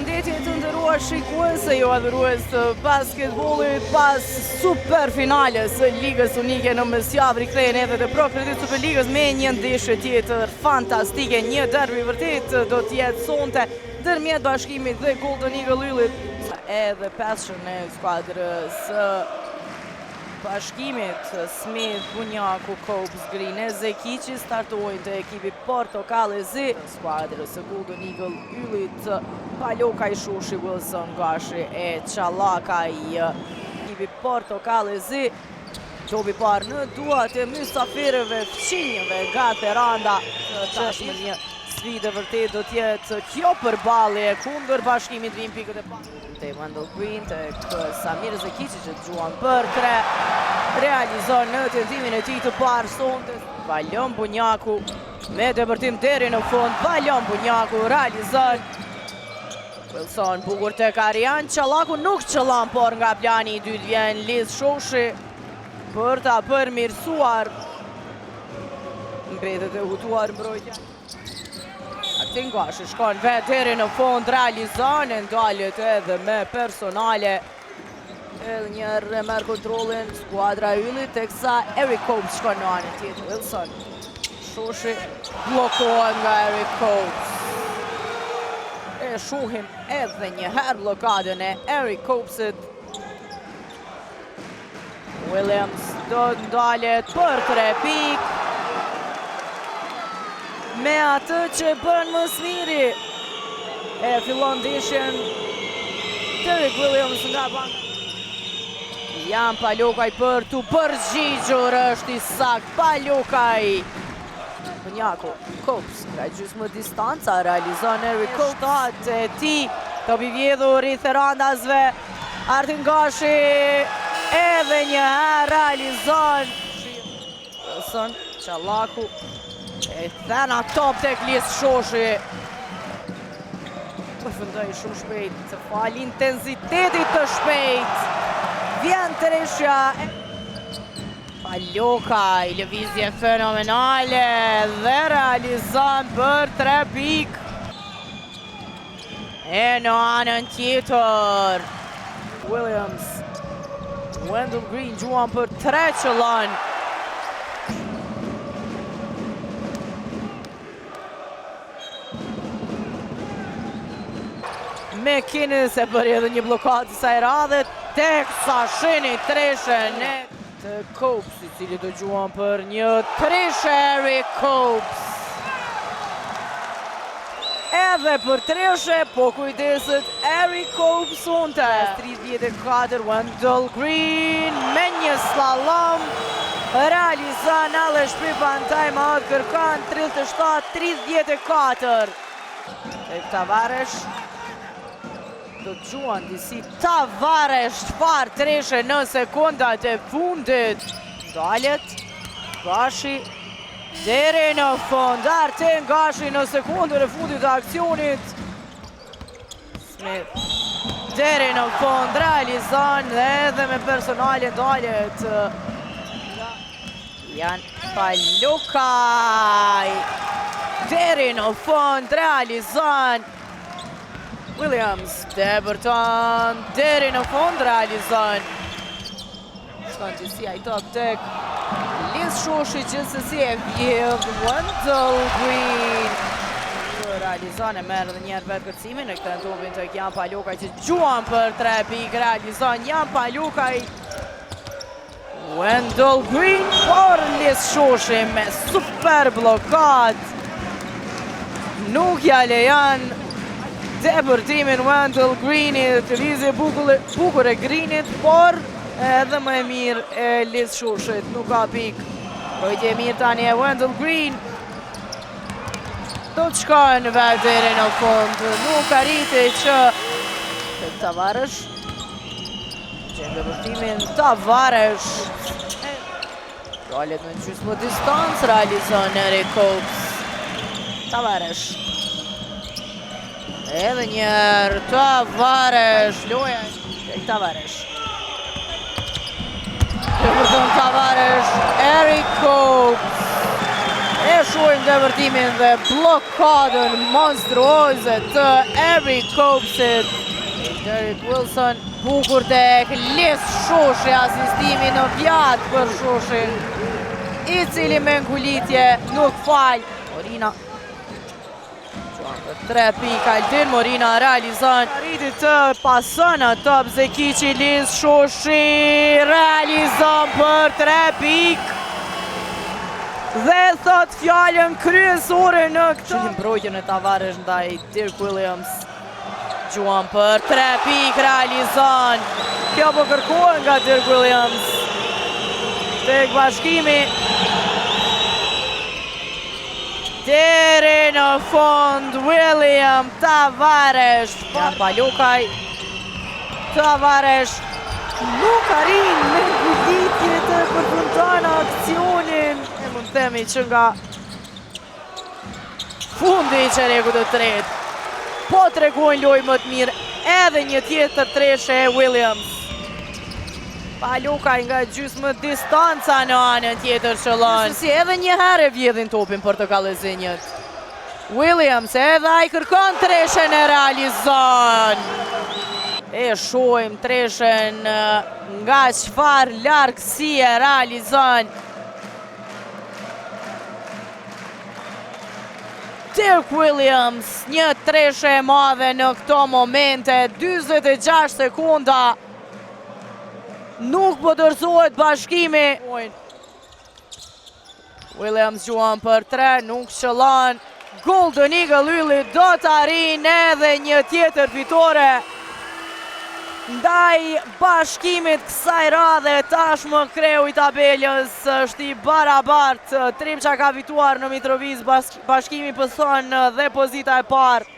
Përshëndetje të nderuar shikuese, ju adhurues të basketbollit, pas super finales së Ligës Unike në mesjavë rikthehen edhe të Pro Kredit Superligës me një ndeshje tjetër fantastike, një derbi vërtet do të jetë sonte ndërmjet Bashkimit dhe Golden Eagle Yllit. Edhe passion e skuadrës Bashkimit, Smith, Bunjaku, Kopës, Grine, Zekici startojnë të ekipi Portokale Zi, skuadrës Golden Eagle Yllit, Palokaj, Shushi, Wilson, Gashi e Çalakaj, ekipi Portokale Zi. Qobi parë në duat e mysafirëve fqinjëve nga Teranda, tashmë një sfidë vërtet do tjetë kjo përballje kundër Bashkimit vin pikët e parë. Te Wendell Green, te Samir Zekici që gjuan për 3, realizon në tentimin e tij të parë sonte. Valon Bunjaku me depërtim deri në fund, Valon Bunjaku realizon. Wilson bukur tek Arian, Çallaku nuk qëllon, por nga plani i dytë vjen Liz Shoshi për ta përmirësuar. Mbetet e hutuar mbrojtja. Artin Gashi shkon vetë deri në fund, realizon, ndalet edhe me personale. Edhe njerë merr kontrollin skuadra e Yllit, teksa Eric Kopës shkon në anën tjetër. Wilson, Shoshi bllokohet nga Eric Kopës. E shohim edhe një herë blokadën e Eric Kopësit. Williams do ndalet për 3 pikë. Me atë që bën më smiri. E fillon ndeshjen Derek Williams nga banka. Jan Palokaj për tu përgjigjur, është i sakt Palokaj. Bunjaku, Kopës, nga gjysmë distanca, realizon Eric Kopës e ti, të bivjedhur i Therandasve. Artin Gashi, edhe një herë realizon. Wilson, Çallaku, e thena top tek Liz Shoshi. Përfundoi shumë shpejt, të fal intensitetit të shpejt. Vjen treshja. Palokaj, lëvizje fenomenale dhe realizon për 3 pikë. E në anën tjetër, Williams, Wendell Green gjuan për 3 qëllon. McInnes e bërë edhe një blokadë të saj radhe, teksa shini treshen e të Kopës, i cili do gjuan për një treshe Eric Kopës. Edhe për treshe, po kujdeset Eric Kopës unte. 34, Wendell Green me një slalom, realizan alle shpipan time out, kërkan 37-34. Tek Tavares, do të gjuan disi Tavares çfarë treshe në sekundat e fundit. Dalet, Gashi, deri në fund, Artin Gashi në sekundën e fundit të aksionit. Smith, deri në fund, realizon dhe edhe me personale dalet. Jan Palokaj, deri në fund, realizon. Williams, depërton, deri në fund, realizon. Shkon që si ai top tek Liz Shoshi, gjithsesi e vjedh Wendell Green. Realizon, e merr edhe një herë vetë kërcimin në këtë topin tek Jan Palokaj që gjuan për 3 pikë, realizon Jan Palokaj. Wendell Green por Liz Shoshi me super blokad. Nuk ja lejon depërtimin Wendell Greenit, lizje bukur e Greenit, por edhe më e mirë e Liz Shoshit, nuk ka pikë. Projtje e mirë tani e Wendell Green. Do të shkojnë vetë deri në fund, nuk arriti që Tavares. Gjenë depërtimin Tavares. Dalet në gjysmë distancë, realizon Eric Kopës. Tavares. Edhe njerë, Tavares, loja tek Tavares. Depërton Tavares, Eric Kopës. E shojmë dëvërtimin dhe blokadën monstruoze të Eric Copesit. Derek Wilson, bukur tek Les Shoshi, asistimi në pjatë për Shoshin, i cili me ngulitje nuk fal. Morina quan për 3 pika, Aldin Morina realizon. Arriti të pason në top Zekici, Les Shoshi realizon për 3 pikë. Dhe thot fjallën kryesore në këtë. Shilin mbrojtjen e Tavares ndaj Dirk Williams. Gjuan për 3 pikë realizon. Kjo po kërkohen nga Dirk Williams. Tek bashkimi. Deri në fund William Tavares. Jan Palokaj. Tavares nuk arrin me ngulitje të përfundon aksionin. E mund themi që nga fundi i çerekut të tretë po tregojnë lojë më të mirë, edhe një tjetër treshe e Williams. Palokaj nga gjysmë distanca në anën tjetër qëllon. Si edhe një herë vjedhin topin portokallezinjët. Williams edhe ai kërkon treshen e realizon. E shojmë treshen nga çfarë largësie realizon Dirk Williams, një treshe e madhe në këto momente, 46 sekunda. Nuk po dorëzohet bashkimi. Williams gjuan për 3, nuk qëllon. Golden Eagle Ylli do të arrijë edhe një tjetër fitore ndaj bashkimit kësaj radhe. Tashmë kreu i tabelës është i barabartë. Tripça ka fituar në Mitrovic, bashkimi pëson dhe pozita e parë.